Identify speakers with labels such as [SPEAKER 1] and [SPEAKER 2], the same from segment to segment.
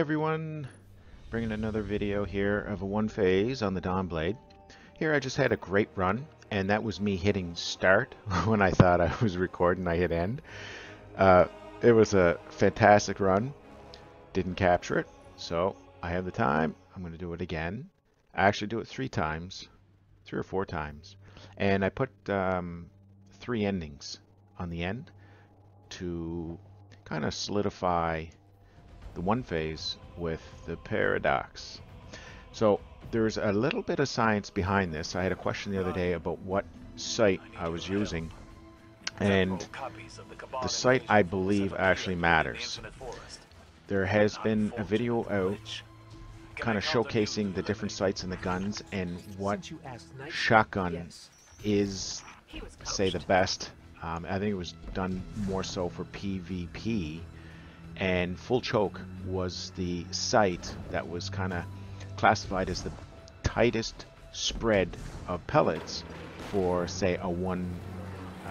[SPEAKER 1] everyone, bringing another video here of a one phase on the Dawnblade. Here I just had a great run, and that was me hitting start when I thought I was recording. I hit end. It was a fantastic run. Didn't capture it, so I have the time. I'm going to do it again. I actually do it 3 or 4 times, and I put 3 endings on the end to kind of solidify the one phase with the paradox. So there's a little bit of science behind this. I had a question the other day about what site I was using, and the site, I believe, actually matters. There has been a video out kind of showcasing the different sites in the guns and what shotgun is, say, the best. I think it was done more so for PvP, and full choke was the site that was kind of classified as the tightest spread of pellets for, say, a one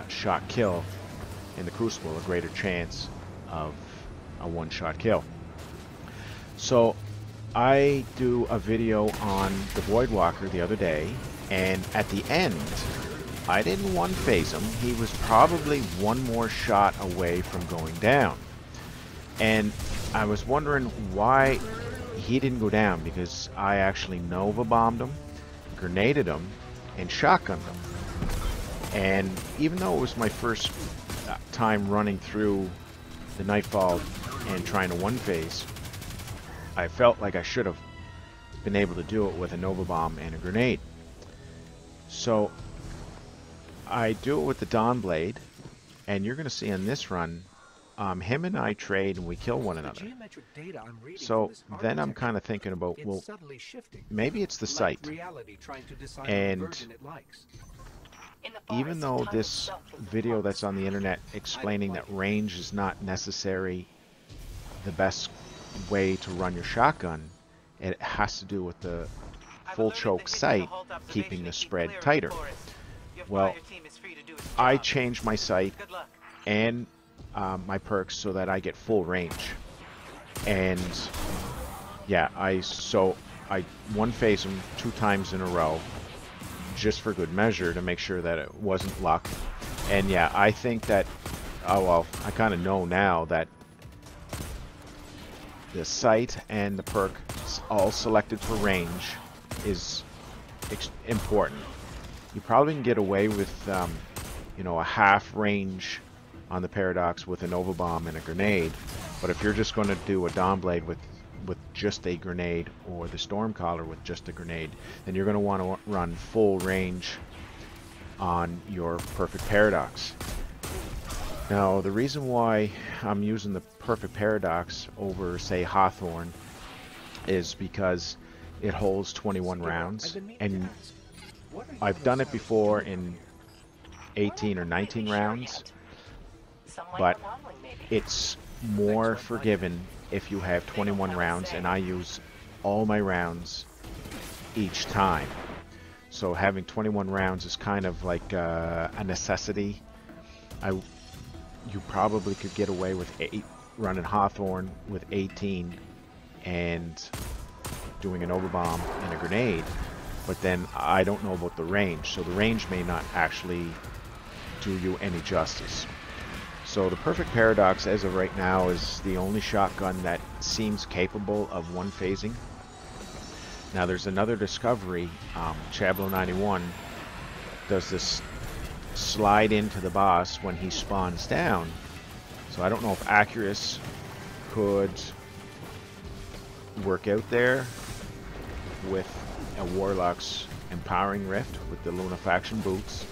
[SPEAKER 1] shot kill in the Crucible, a greater chance of a one-shot kill. So I do a video on the Voidwalker the other day, and at the end I didn't one phase him. He was probably one more shot away from going down, and I was wondering why he didn't go down, because I actually Nova bombed him, grenaded him, and shotgunned him. And even though it was my first time running through the Nightfall and trying to one phase, I felt like I should have been able to do it with a Nova bomb and a grenade. So I do it with the Dawnblade, and you're going to see on this run, him and I trade and we kill one another. So then I'm kind of thinking about, well, maybe it's the site. And even though this video that's on the internet explaining that range is not necessary the best way to run your shotgun, it has to do with the full choke site keeping the spread tighter. Well, I changed my sight and my perks so that I get full range, and yeah, I one phase him 2 times in a row just for good measure to make sure that it wasn't luck. And yeah, I think that, oh well, I kind of know now that the sight and the perk all selected for range is important. You probably can get away with you know, a half range on the Paradox with a Nova Bomb and a grenade, but if you're just going to do a Dawnblade with just a grenade, or the Stormcaller with just a grenade, then you're going to want to run full range on your Perfect Paradox. Now, the reason why I'm using the Perfect Paradox over, say, Hawthorne is because it holds 21 rounds, and I've done it before in 18 or 19 rounds, but it's more forgiving if you have 21 rounds, and I use all my rounds each time. So having 21 rounds is kind of like a necessity. You probably could get away with running Hawthorne with 18 and doing an Overbomb and a grenade, but then I don't know about the range, so the range may not actually do you any justice. So the Perfect Paradox, as of right now, is the only shotgun that seems capable of one phasing. Now there's another discovery. Chablo 91 does this slide into the boss when he spawns down. So I don't know if Ikelos could work out there with a Warlock's Empowering Rift with the Lunafaction boots.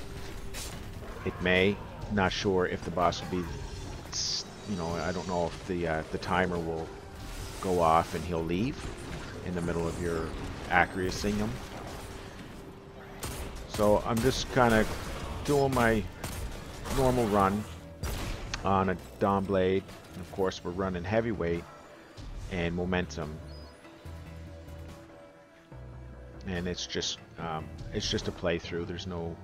[SPEAKER 1] It may. Not sure if the boss will be, you know, I don't know if the timer will go off and he'll leave in the middle of your accuracying him. So I'm just kind of doing my normal run on a Dawnblade, and of course we're running heavyweight and momentum, and it's just a playthrough. There's no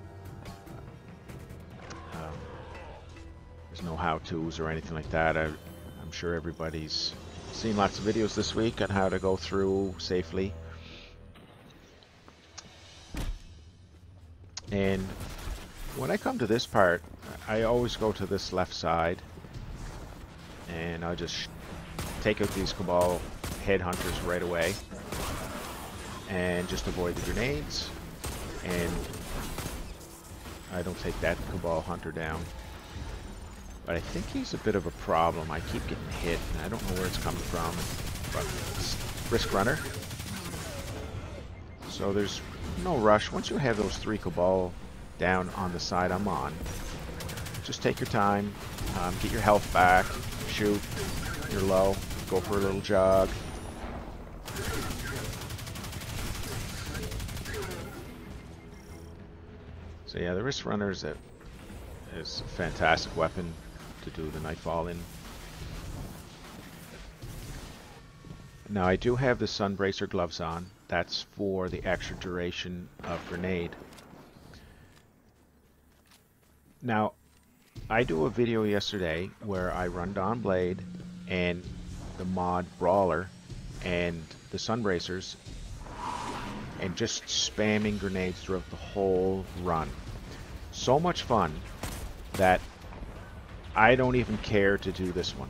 [SPEAKER 1] how-tos or anything like that. I'm sure everybody's seen lots of videos this week on how to go through safely. And when I come to this part, I always go to this left side, and I'll just take out these Cabal headhunters right away, and just avoid the grenades, and I don't take that Cabal hunter down. But I think he's a bit of a problem. I keep getting hit, and I don't know where it's coming from. But risk runner. So there's no rush. Once you have those 3 Cabal down on the side I'm on, just take your time, get your health back, shoot, you're low, go for a little jog. So yeah, the Wrist Runner is a fantastic weapon to do the Nightfall in. Now I do have the Sunbracer gloves on. That's for the extra duration of grenade. Now, I do a video yesterday where I run Dawnblade and the mod Brawler and the Sunbracers and just spamming grenades throughout the whole run. So much fun that I don't even care to do this one.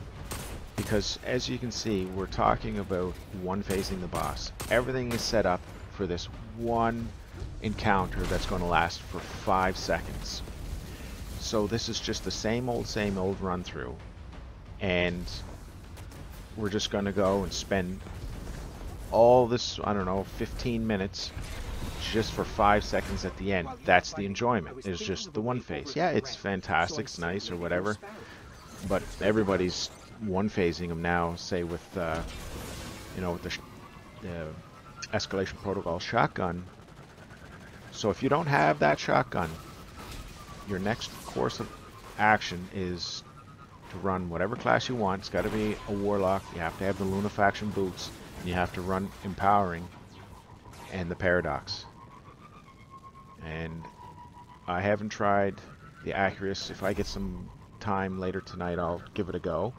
[SPEAKER 1] Because as you can see, we're talking about one-phasing the boss. Everything is set up for this one encounter that's going to last for 5 seconds. So this is just the same old run through. And we're just going to go and spend all this, I don't know, 15 minutes just for 5 seconds at the end. That's the enjoyment. It's just the one phase. Yeah, it's fantastic, it's nice or whatever. But everybody's one-phasing them now, say with, you know, with the Escalation Protocol shotgun. So if you don't have that shotgun, your next course of action is to run whatever class you want. It's got to be a Warlock. You have to have the Lunafaction boots. And you have to run Empowering and the Paradox. And I haven't tried the Accurus. If I get some time later tonight, I'll give it a go.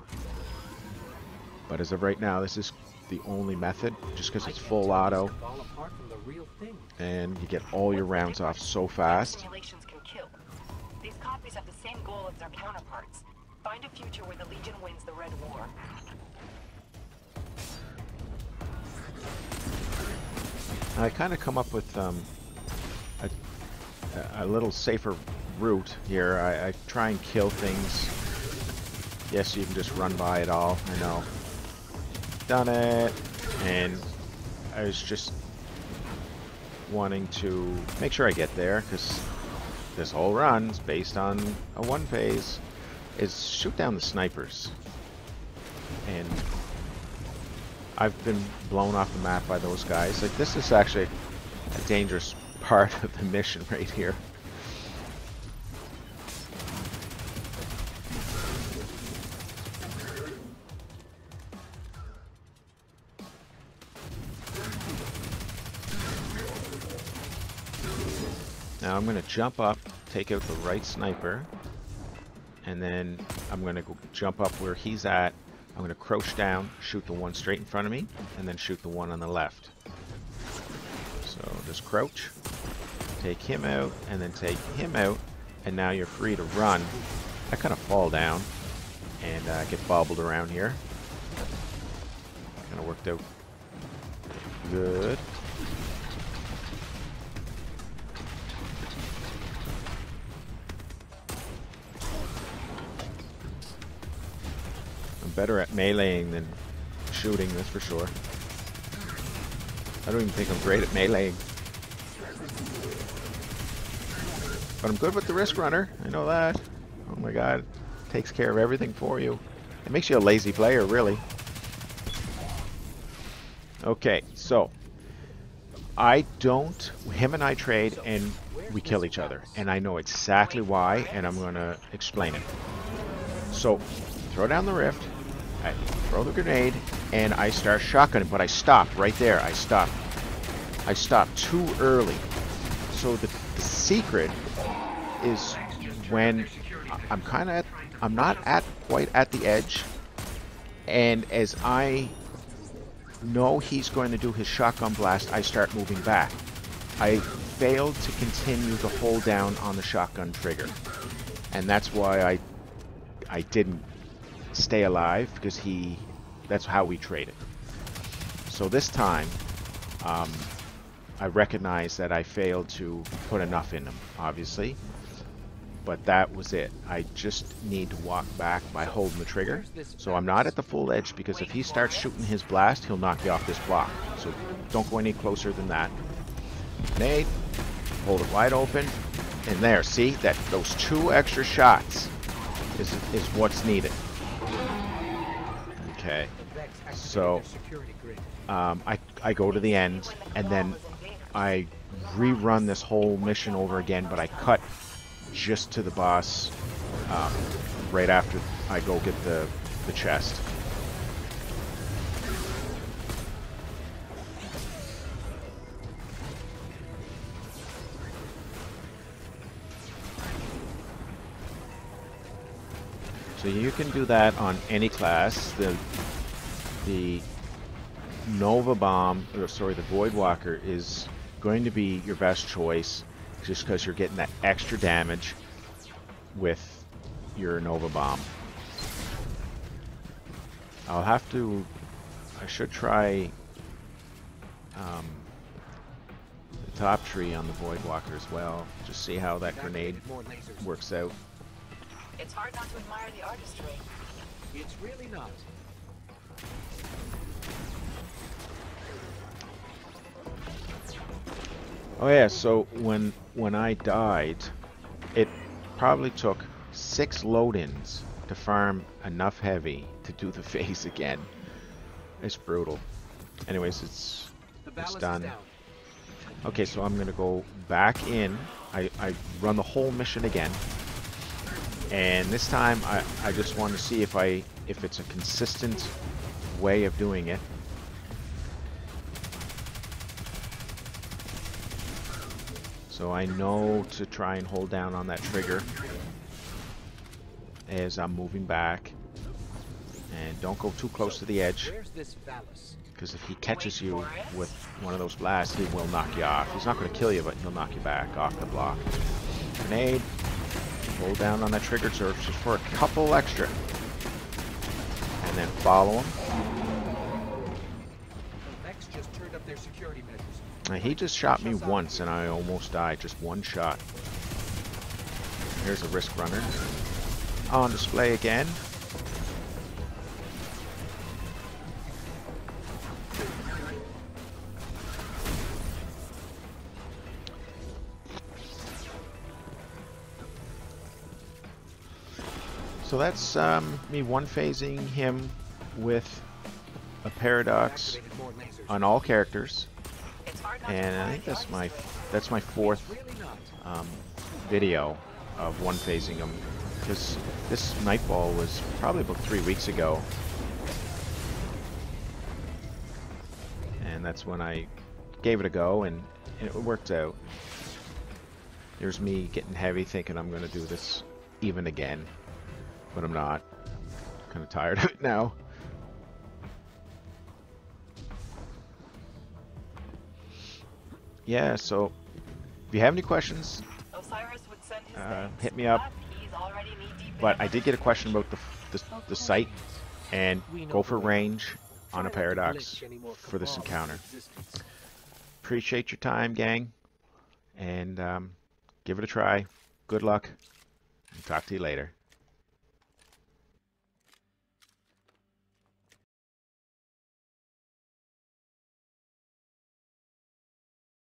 [SPEAKER 1] But as of right now, this is the only method, just because it's full auto and you get all your rounds off so fast.
[SPEAKER 2] These copies have the same goal as their counterparts. Find a future where the Legion wins the Red War.
[SPEAKER 1] I kind of come up with a little safer route here. I try and kill things. Yes, you can just run by it all. I know. Done it. And I was just wanting to make sure I get there, because this whole run is based on a one phase. Is shoot down the snipers. And I've been blown off the map by those guys. Like, this is actually a dangerous part of the mission right here. Now I'm going to jump up, take out the right sniper, and then I'm going to go jump up where he's at. I'm going to crouch down, shoot the one straight in front of me, and then shoot the one on the left. So just crouch, take him out, and then take him out, and now you're free to run. I kind of fall down and get bobbled around here. Kind of worked out good. Better at meleeing than shooting, that's for sure. I don't even think I'm great at meleeing. But I'm good with the Risk Runner, I know that. Oh my god, it takes care of everything for you. It makes you a lazy player, really. Okay, so him and I trade and we kill each other. And I know exactly why, and I'm gonna explain it. So, throw down the rift. I throw the grenade, and I start shotgunning, but I stopped right there. I stopped too early. So the secret is when I'm not quite at the edge, and as I know he's going to do his shotgun blast, I start moving back. I failed to continue to hold down on the shotgun trigger. And that's why I didn't stay alive, because that's how we traded. So this time, I recognize that I failed to put enough in him, obviously. But that was it. I just need to walk back by holding the trigger. So I'm not at the full edge, because if he starts shooting his blast, he'll knock you off this block. So don't go any closer than that. Nade, hold it wide open, and there, see? Those 2 extra shots is what's needed. Okay, so I go to the end, and then I rerun this whole mission over again, but I cut just to the boss right after I go get the chest. So you can do that on any class. The Nova Bomb, or sorry, the Void Walker is going to be your best choice, just because you're getting that extra damage with your Nova Bomb. I should try the top tree on the Void Walker as well, just see how that grenade works out.
[SPEAKER 2] It's hard not to admire the artistry.
[SPEAKER 3] It's really not.
[SPEAKER 1] Oh yeah, so when I died, it probably took 6 load-ins to farm enough heavy to do the phase again. It's brutal. Anyways, it's done. Okay, so I'm gonna go back in. I run the whole mission again. And this time I just want to see if it's a consistent way of doing it. So I know to try and hold down on that trigger as I'm moving back. And don't go too close to the edge, because if he catches you with one of those blasts, he will knock you off. He's not going to kill you, but he'll knock you back off the block. Grenade. Hold down on that trigger just for a couple extra. And then follow him. Now, he just shot me once and I almost died. Just one shot. Here's a risk runner. On display again. So that's me one-phasing him with a paradox on all characters, and I think that's my 4th video of one-phasing him, because this Nightfall was probably about 3 weeks ago, and that's when I gave it a go, and it worked out. There's me getting heavy, thinking I'm going to do this even again. But I'm not. Kind of tired of it now. Yeah, so if you have any questions, hit me up. But I did get a question about the sight, and go for range on a paradox for this encounter. Appreciate your time, gang, and give it a try. Good luck, and talk to you later.